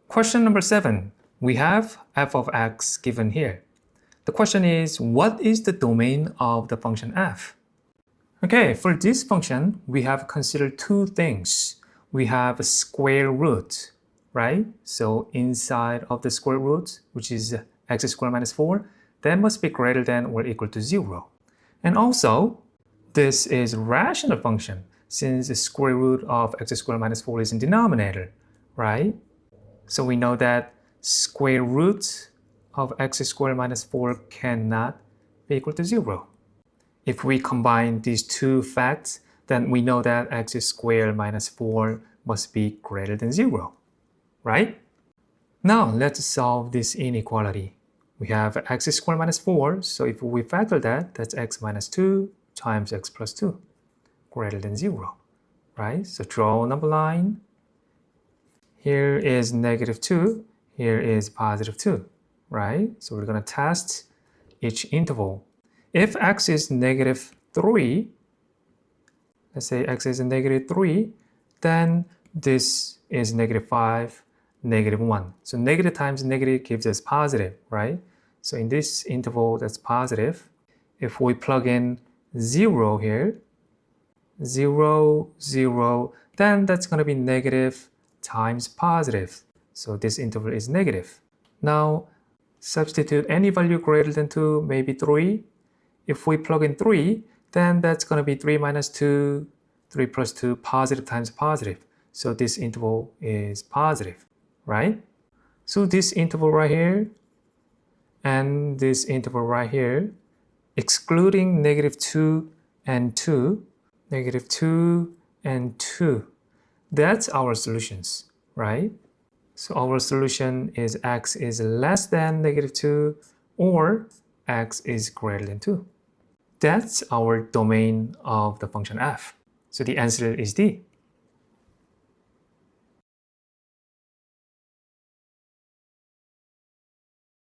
Question number 7. We have f of x given here. The question is, what is the domain of the function f? Okay, for this function, we have considered two things. We have a square root, right? So inside of the square root, which is x squared minus 4, that must be greater than or equal to 0. And also, this is a rational function since the square root of x squared minus 4 is in denominator, right? So we know that square root of x squared minus 4 cannot be equal to 0. If we combine these two facts, then we know that x squared minus 4 must be greater than 0, right? Now let's solve this inequality. We have x squared minus 4, so if we factor that, that's x minus 2 times x plus 2, greater than 0, right? So draw a number line. Here is negative 2, here is positive 2, right? So we're going to test each interval. If x is negative 3, let's say x is negative 3, then this is negative 5, negative 1. So negative times negative gives us positive, right? So in this interval, that's positive. If we plug in 0 here, 0, 0, then that's going to be negative times positive. So this interval is negative. Now, substitute any value greater than 2, maybe 3. If we plug in 3, then that's going to be 3 minus 2, 3 plus 2, positive times positive. So this interval is positive, right? So this interval right here and this interval right here, excluding negative 2 and 2, negative 2 and 2, that's our solutions, right? So our solution is x is less than negative 2 or x is greater than 2. That's our domain of the function f. So the answer is D.